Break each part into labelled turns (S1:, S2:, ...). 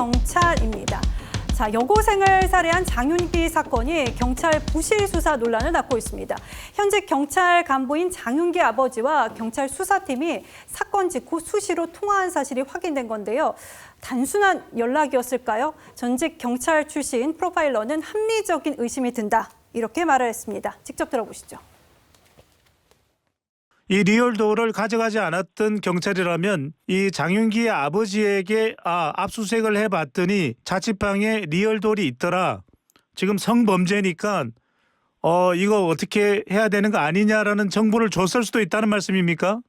S1: 경찰입니다. 자, 여고생을 살해한 장윤기 사건이 경찰 부실 수사 논란을 낳고 있습니다. 현직 경찰 간부인 장윤기 아버지와 경찰 수사팀이 사건 직후 수시로 통화한 사실이 확인된 건데요. 단순한 연락이었을까요? 전직 경찰 출신 프로파일러는 합리적인 의심이 든다. 이렇게 말을 했습니다. 직접 들어보시죠.
S2: 이 리얼도어를 가져가지 않았던 경찰이라면 이 장윤기의 아버지에게 압수수색을 해봤더니 자취방에 리얼도어이 있더라. 지금 성범죄니까 이거 어떻게 해야 되는 거 아니냐라는 정보를 줬을 수도 있다는 말씀입니까?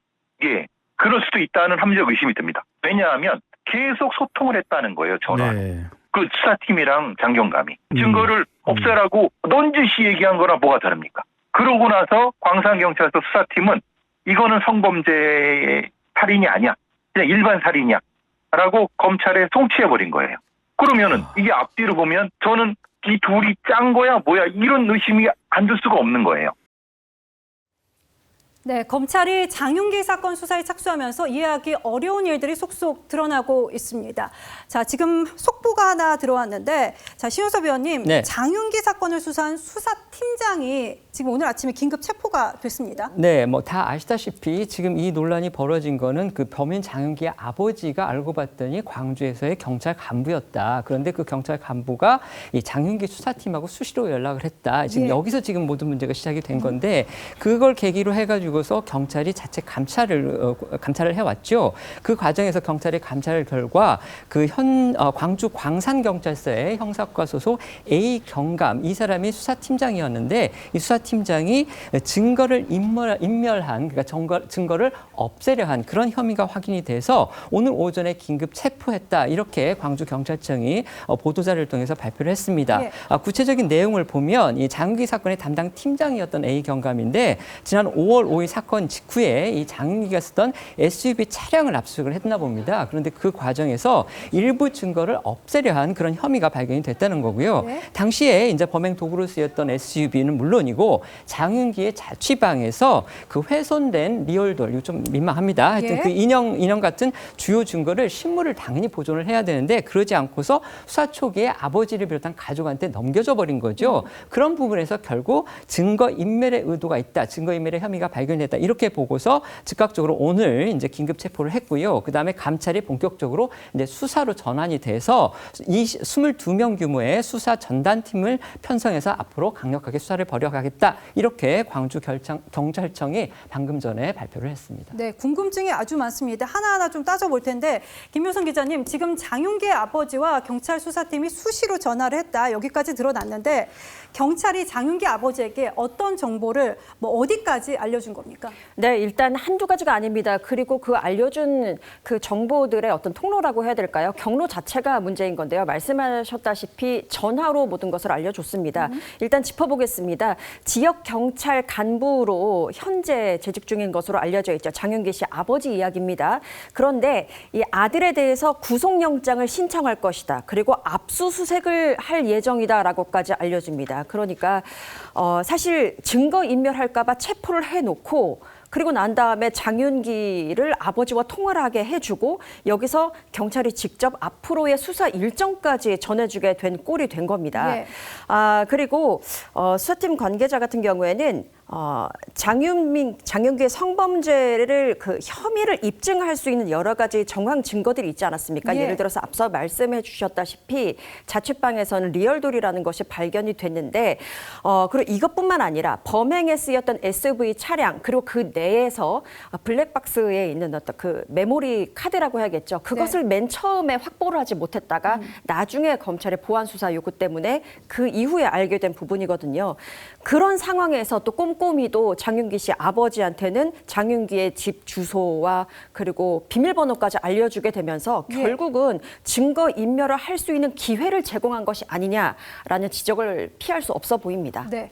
S3: 예, 그럴 수도 있다는 합리적 의심이 듭니다. 왜냐하면 계속 소통을 했다는 거예요, 전화.
S2: 네.
S3: 그 수사팀이랑 장경감이. 증거를 없애라고 넌지시 얘기한 거랑 뭐가 다릅니까? 그러고 나서 광산경찰서 수사팀은 이거는 성범죄의 살인이 아니야. 그냥 일반 살인이야. 라고 검찰에 송치해버린 거예요. 그러면은 이게 앞뒤로 보면 저는 이 둘이 짠 거야 뭐야 이런 의심이 안 들 수가 없는 거예요.
S1: 네, 검찰이 장윤기 사건 수사에 착수하면서 이해하기 어려운 일들이 속속 드러나고 있습니다. 자, 지금 속보가 하나 들어왔는데, 자, 신효섭 의원님,
S4: 네.
S1: 장윤기 사건을 수사한 수사팀장이 지금 오늘 아침에 긴급 체포가 됐습니다.
S4: 네, 뭐 다 아시다시피 지금 이 논란이 벌어진 거는 그 범인 장윤기의 아버지가 알고 봤더니 광주에서의 경찰 간부였다. 그런데 그 경찰 간부가 이 장윤기 수사팀하고 수시로 연락을 했다. 지금
S1: 예.
S4: 여기서 지금 모든 문제가 시작이 된 건데 그걸 계기로 해가지고서 경찰이 자체 감찰을 해왔죠. 그 과정에서 경찰이 감찰 결과 그 광주 광산경찰서의 형사과 소속 A 경감 이 사람이 수사팀장이었는데 이 수사팀장이 증거를 인멸한 그러니까 증거를 없애려 한 그런 혐의가 확인이 돼서 오늘 오전에 긴급 체포했다 이렇게 광주경찰청이 보도자를 통해서 발표를 했습니다.
S1: 예.
S4: 구체적인 내용을 보면 이 장윤기 사건의 담당 팀장이었던 A 경감인데 지난 5월 5일 사건 직후에 이 장윤기가 쓰던 SUV 차량을 압수수색을 했나 봅니다. 그런데 그 과정에서 일부 증거를 없애려 한 그런 혐의가 발견이 됐다는 거고요.
S1: 네.
S4: 당시에 이제 범행 도구로 쓰였던 SUV는 물론이고 장윤기의 자취방에서 그 훼손된 리얼돌 이거 좀 민망합니다. 하여튼
S1: 예.
S4: 그 인형 같은 주요 증거를 신물을 당연히 보존을 해야 되는데 그러지 않고서 수사 초기에 아버지를 비롯한 가족한테 넘겨져 버린 거죠. 그런 부분에서 결국 증거 인멸의 의도가 있다. 증거 인멸의 혐의가 발견됐다. 이렇게 보고서 즉각적으로 오늘 이제 긴급 체포를 했고요. 그다음에 감찰이 본격적으로 이제 수사로 전환이 돼서 이 22명 규모의 수사 전단팀을 편성해서 앞으로 강력하게 수사를 벌여가겠다. 이렇게 광주 경찰청이 방금 전에 발표를 했습니다.
S1: 네, 궁금증이 아주 많습니다. 하나하나 좀 따져볼 텐데, 김효선 기자님, 지금 장윤기의 아버지와 경찰 수사팀이 수시로 전화를 했다. 여기까지 드러났는데 경찰이 장윤기 아버지에게 어떤 정보를 어디까지 알려준 겁니까?
S5: 네, 일단 한두 가지가 아닙니다. 그리고 그 알려준 그 정보들의 어떤 통로라고 해야 될까요? 경로 자체가 문제인 건데요. 말씀하셨다시피 전화로 모든 것을 알려줬습니다. 일단 짚어보겠습니다. 지역 경찰 간부로 현재 재직 중인 것으로 알려져 있죠. 장윤기 씨 아버지 이야기입니다. 그런데 이 아들에 대해서 구속영장을 신청할 것이다. 그리고 압수수색을 할 예정이다라고까지 알려줍니다. 그러니까 사실 증거 인멸할까 봐 체포를 해놓고 그리고 난 다음에 장윤기를 아버지와 통화를 하게 해주고 여기서 경찰이 직접 앞으로의 수사 일정까지 전해주게 된 꼴이 된 겁니다.
S1: 예.
S5: 그리고 수사팀 관계자 같은 경우에는 장윤기의 성범죄를 그 혐의를 입증할 수 있는 여러 가지 정황 증거들이 있지 않았습니까?
S1: 예.
S5: 예를 들어서 앞서 말씀해 주셨다시피 자취방에서는 리얼돌이라는 것이 발견이 됐는데 그리고 이것뿐만 아니라 범행에 쓰였던 SUV 차량 그리고 그 내에서 블랙박스에 있는 어떤 그 메모리 카드라고 해야겠죠. 그것을 맨 처음에 확보를 하지 못했다가 나중에 검찰의 보안 수사 요구 때문에 그 이후에 알게 된 부분이거든요. 그런 상황에서 또 꼼꼼히도 장윤기 씨 아버지한테는 장윤기의 집 주소와 그리고 비밀번호까지 알려주게 되면서
S1: 예.
S5: 결국은 증거 인멸을 할 수 있는 기회를 제공한 것이 아니냐라는 지적을 피할 수 없어 보입니다.
S1: 네.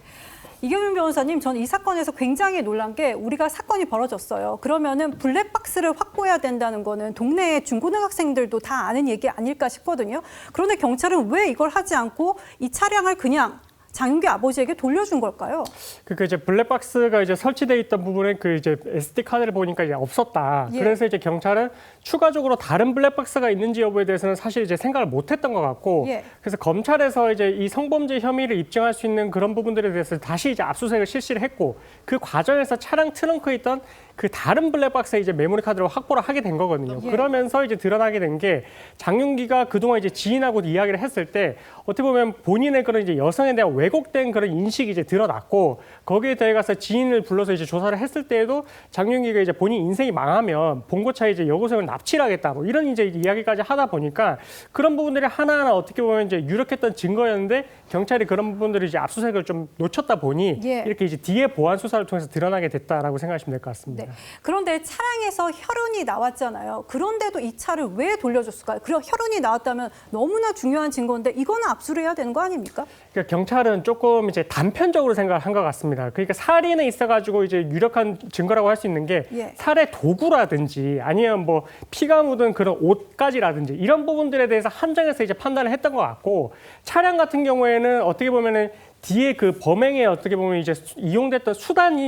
S1: 이경윤 변호사님, 저는 이 사건에서 굉장히 놀란 게 우리가 사건이 벌어졌어요. 그러면은 블랙박스를 확보해야 된다는 거는 동네의 중고등학생들도 다 아는 얘기 아닐까 싶거든요. 그런데 경찰은 왜 이걸 하지 않고 이 차량을 그냥 장윤기 아버지에게 돌려준 걸까요?
S6: 그 이제 블랙박스가 이제 설치돼 있던 부분에 그 이제 SD 카드를 보니까 이제 없었다.
S1: 예.
S6: 그래서 이제 경찰은 추가적으로 다른 블랙박스가 있는지 여부에 대해서는 사실 이제 생각을 못했던 것 같고,
S1: 예.
S6: 그래서 검찰에서 이제 이 성범죄 혐의를 입증할 수 있는 그런 부분들에 대해서 다시 이제 압수수색을 실시를 했고, 그 과정에서 차량 트렁크에 있던 그 다른 블랙박스에 이제 메모리 카드를 확보를 하게 된 거거든요.
S1: 예.
S6: 그러면서 이제 드러나게 된 게 장윤기가 그동안 이제 지인하고 이야기를 했을 때 어떻게 보면 본인의 그런 이제 여성에 대한 왜곡된 그런 인식이 이제 드러났고, 거기에 더해 가서 지인을 불러서 이제 조사를 했을 때에도 장윤기가 이제 본인 인생이 망하면 봉고차에 이제 여고생을 납치를 하겠다 뭐 이런 이제 이야기까지 하다 보니까 그런 부분들이 하나하나 어떻게 보면 이제 유력했던 증거였는데 경찰이 그런 부분들을 이제 압수수색을 좀 놓쳤다 보니
S1: 예.
S6: 이렇게 이제 뒤에 보안 수사를 통해서 드러나게 됐다라고 생각하시면 될 것 같습니다.
S1: 네. 그런데 차량에서 혈흔이 나왔잖아요. 그런데도 이 차를 왜 돌려줬을까요? 그리고 혈흔이 나왔다면 너무나 중요한 증거인데 이거는 압수를 해야 되는 거 아닙니까?
S6: 그러니까 경찰은 조금 이제 단편적으로 생각을 한 것 같습니다. 그러니까 살인에 있어가지고 이제 유력한 증거라고 할 수 있는 게
S1: 예.
S6: 살해 도구라든지 아니면 뭐 피가 묻은 그런 옷가지라든지 이런 부분들에 대해서 한정해서 이제 판단을 했던 것 같고, 차량 같은 경우에는 어떻게 보면은 뒤에 그 범행에 어떻게 보면 이제 이용됐던 수단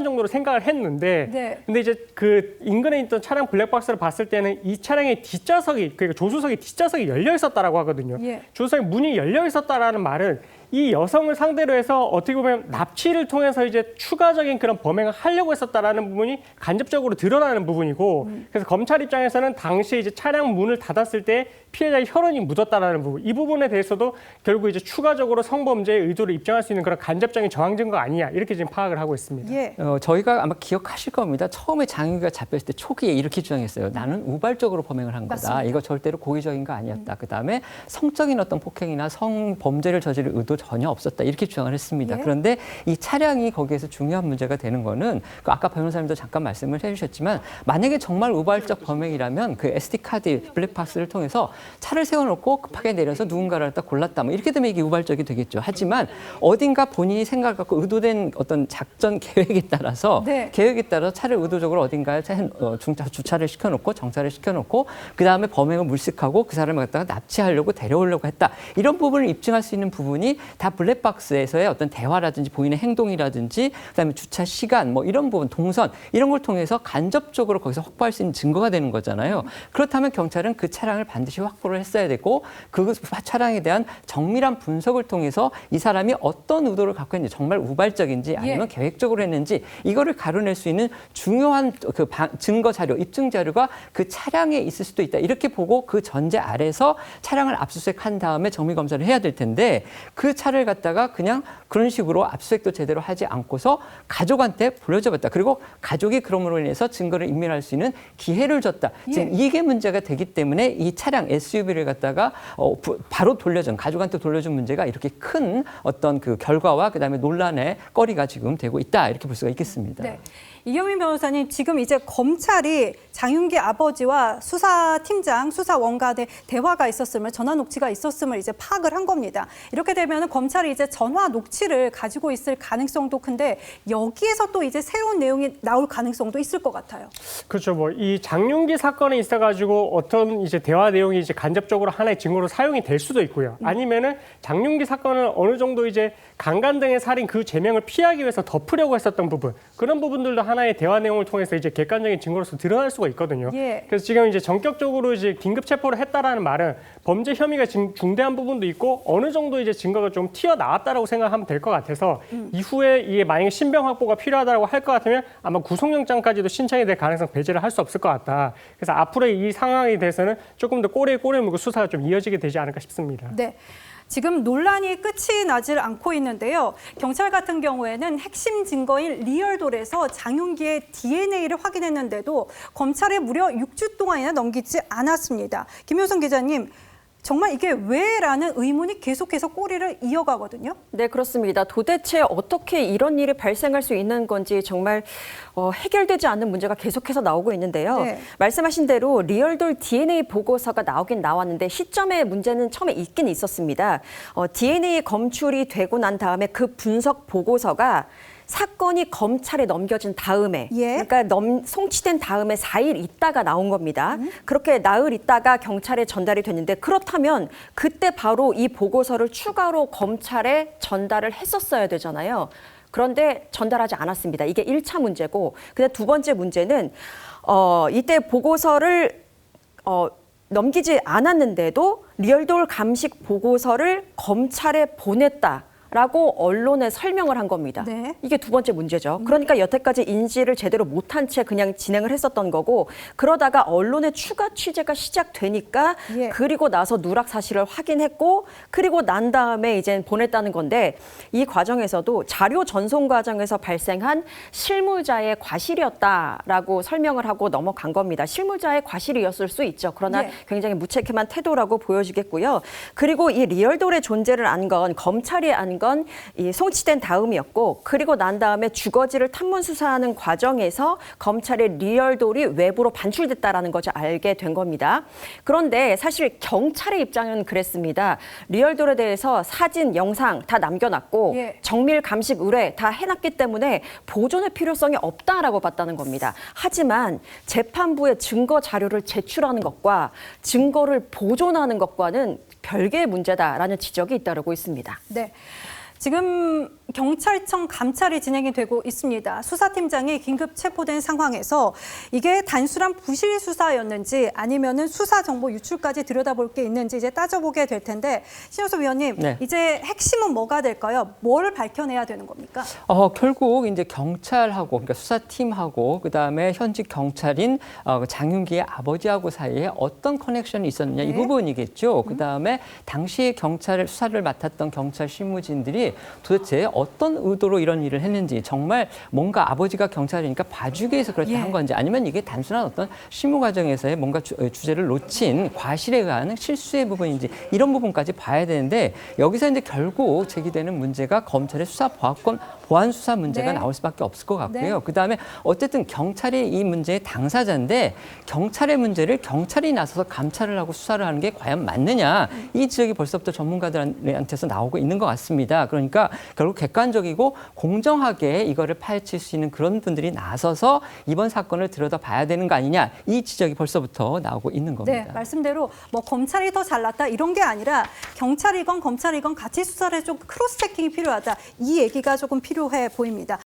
S6: 정도로 생각을 했는데,
S1: 네.
S6: 근데 이제 그 인근에 있던 차량 블랙박스를 봤을 때는 이 차량의 뒷좌석이, 그러니까 조수석의 뒷좌석이 열려 있었다라고 하거든요.
S1: 예.
S6: 조수석의 문이 열려 있었다라는 말은 이 여성을 상대로 해서 어떻게 보면 납치를 통해서 이제 추가적인 그런 범행을 하려고 했었다라는 부분이 간접적으로 드러나는 부분이고, 그래서 검찰 입장에서는 당시 이제 차량 문을 닫았을 때 피해자의 혈흔이 묻었다라는 부분, 이 부분에 대해서도 결국 이제 추가적으로 성범죄의 의도를 입증할 수 있는 그런 간접적인 정황 증거 아니냐 이렇게 지금 파악을 하고 있습니다.
S1: 예.
S4: 저희가 아마 기억하실 겁니다. 처음에 장윤기가 잡혔을 때 초기에 이렇게 주장했어요. 나는 우발적으로 범행을 한 거다.
S1: 맞습니다.
S4: 이거 절대로 고의적인 거 아니었다. 그다음에 성적인 어떤 폭행이나 성범죄를 저지를 의도 전혀 없었다. 이렇게 주장을 했습니다.
S1: 예.
S4: 그런데 이 차량이 거기에서 중요한 문제가 되는 거는 그 아까 변호사님도 잠깐 말씀을 해주셨지만, 만약에 정말 우발적 범행이라면 그 SD 카드 블랙박스를 통해서 차를 세워놓고 급하게 내려서 누군가를 갖다 골랐다. 뭐 이렇게 되면 이게 우발적이 되겠죠. 하지만 어딘가 본인이 생각을 갖고 의도된 어떤 작전 계획에 따라서
S1: 네.
S4: 계획에 따라서 차를 의도적으로 어딘가에 주차를 시켜놓고 정차를 시켜놓고 그 다음에 범행을 물색하고 그 사람을 갖다가 납치하려고 데려오려고 했다. 이런 부분을 입증할 수 있는 부분이 다 블랙박스에서의 어떤 대화라든지 보이는 행동이라든지 그다음에 주차 시간 뭐 이런 부분, 동선 이런 걸 통해서 간접적으로 거기서 확보할 수 있는 증거가 되는 거잖아요. 그렇다면 경찰은 그 차량을 반드시 확보를 했어야 되고, 그 차량에 대한 정밀한 분석을 통해서 이 사람이 어떤 의도를 갖고 있는지, 정말 우발적인지 아니면 계획적으로 했는지 이거를 가려낼 수 있는 중요한 그 증거 자료, 입증 자료가 그 차량에 있을 수도 있다. 이렇게 보고 그 전제 아래서 차량을 압수수색한 다음에 정밀 검사를 해야 될 텐데, 그 차를 갖다가 그냥 그런 식으로 압수수색도 제대로 하지 않고서 가족한테 불려줘봤다. 그리고 가족이 그럼으로 인해서 증거를 인멸할 수 있는 기회를 줬다. 지금 이게 문제가 되기 때문에 이 차량 SUV를 갖다가 바로 돌려준, 가족한테 돌려준 문제가 이렇게 큰 어떤 그 결과와 그다음에 논란의 거리가 지금 되고 있다. 이렇게 볼 수가 있겠습니다.
S1: 네. 이경민 변호사님, 지금 이제 검찰이 장윤기 아버지와 수사팀장, 수사원 간의 대화가 있었음을, 전화 녹취가 있었음을 이제 파악을 한 겁니다. 이렇게 되면 검찰이 이제 전화 녹취를 가지고 있을 가능성도 큰데, 여기에서 또 이제 새로운 내용이 나올 가능성도 있을 것 같아요.
S6: 그렇죠. 뭐 이 장윤기 사건에 있어가지고 어떤 이제 대화 내용이 이제 간접적으로 하나의 증거로 사용이 될 수도 있고요. 아니면은 장윤기 사건을 어느 정도 이제 강간 등의 살인 그 제명을 피하기 위해서 덮으려고 했었던 부분, 그런 부분들도 하나의 대화 내용을 통해서 이제 객관적인 증거로서 드러날 수가 있거든요.
S1: 예.
S6: 그래서 지금 이제 전격적으로 이제 긴급 체포를 했다라는 말은 범죄 혐의가 중대한 부분도 있고 어느 정도 이제 증거가 좀 튀어나왔다라고 생각하면 될 것 같아서 이후에 이게 만약에 신병 확보가 필요하다고 할 것 같으면 아마 구속영장까지도 신청이 될 가능성 배제를 할 수 없을 것 같다. 그래서 앞으로의 이 상황에 대해서는 조금 더 꼬리에 꼬리를 물고 수사가 좀 이어지게 되지 않을까 싶습니다.
S1: 네. 지금 논란이 끝이 나질 않고 있는데요. 경찰 같은 경우에는 핵심 증거인 리얼돌에서 장윤기의 DNA를 확인했는데도 검찰에 무려 6주 동안이나 넘기지 않았습니다. 김효성 기자님, 정말 이게 왜라는 의문이 계속해서 꼬리를 이어가거든요.
S5: 네, 그렇습니다. 도대체 어떻게 이런 일이 발생할 수 있는 건지 정말 해결되지 않는 문제가 계속해서 나오고 있는데요.
S1: 네.
S5: 말씀하신 대로 리얼돌 DNA 보고서가 나오긴 나왔는데 시점의 문제는 처음에 있긴 있었습니다. DNA 검출이 되고 난 다음에 그 분석 보고서가 사건이 검찰에 넘겨진 다음에
S1: 예.
S5: 그러니까 송치된 다음에 4일 있다가 나온 겁니다. 그렇게 나흘 있다가 경찰에 전달이 됐는데 그렇다면 그때 바로 이 보고서를 추가로 검찰에 전달을 했었어야 되잖아요. 그런데 전달하지 않았습니다. 이게 1차 문제고 근데 두 번째 문제는 이때 보고서를 넘기지 않았는데도 리얼돌 감식 보고서를 검찰에 보냈다라고 언론에 설명을 한 겁니다.
S1: 네.
S5: 이게 두 번째 문제죠. 그러니까 여태까지 인지를 제대로 못한 채 그냥 진행을 했었던 거고 그러다가 언론의 추가 취재가 시작되니까
S1: 예.
S5: 그리고 나서 누락 사실을 확인했고 그리고 난 다음에 이제 보냈다는 건데 이 과정에서도 자료 전송 과정에서 발생한 실무자의 과실이었다라고 설명을 하고 넘어간 겁니다. 실무자의 과실이었을 수 있죠. 그러나
S1: 예.
S5: 굉장히 무책임한 태도라고 보여지겠고요. 그리고 이 리얼돌의 존재를 안 건 검찰이 안 건 이 송치된 다음이었고 그리고 난 다음에 주거지를 탐문 수사하는 과정에서 검찰의 리얼돌이 외부로 반출됐다라는 것을 알게 된 겁니다. 그런데 사실 경찰의 입장은 그랬습니다. 리얼돌에 대해서 사진, 영상 다 남겨놨고
S1: 예.
S5: 정밀 감식 의뢰 다 해놨기 때문에 보존의 필요성이 없다라고 봤다는 겁니다. 하지만 재판부에 증거 자료를 제출하는 것과 증거를 보존하는 것과는 별개의 문제다라는 지적이 잇따르고 있습니다.
S1: 네. 지금 경찰청 감찰이 진행이 되고 있습니다. 수사팀장이 긴급 체포된 상황에서 이게 단순한 부실 수사였는지 아니면은 수사 정보 유출까지 들여다볼 게 있는지 이제 따져보게 될 텐데 신효섭 위원님,
S4: 네.
S1: 이제 핵심은 뭐가 될까요? 뭘 밝혀내야 되는 겁니까?
S4: 결국 이제 경찰하고 그러니까 수사팀하고 그다음에 현직 경찰인 장윤기의 아버지하고 사이에 어떤 커넥션이 있었느냐 이
S1: 네.
S4: 부분이겠죠. 그다음에 당시 경찰 수사를 맡았던 경찰 실무진들이 도대체 어떤 의도로 이런 일을 했는지 정말 뭔가 아버지가 경찰이니까 봐주기 위해서 그렇게
S1: 예.
S4: 한 건지 아니면 이게 단순한 어떤 실무 과정에서의 뭔가 주제를 놓친 과실에 의한 실수의 부분인지 이런 부분까지 봐야 되는데 여기서 이제 결국 제기되는 문제가 검찰의 수사 보안 수사 문제가
S1: 네.
S4: 나올 수밖에 없을 것 같고요.
S1: 네.
S4: 그다음에 어쨌든 경찰이 이 문제의 당사자인데 경찰의 문제를 경찰이 나서서 감찰을 하고 수사를 하는 게 과연 맞느냐 이 지적이 벌써부터 전문가들한테서 나오고 있는 것 같습니다. 그러니까 결국 객관적이고 공정하게 이거를 파헤칠 수 있는 그런 분들이 나서서 이번 사건을 들여다봐야 되는 거 아니냐 이 지적이 벌써부터 나오고 있는 겁니다.
S1: 네, 말씀대로 뭐 검찰이 더 잘났다 이런 게 아니라 경찰이건 검찰이건 같이 수사를 좀 크로스 체킹이 필요하다. 이 얘기가 조금 필요해 보입니다.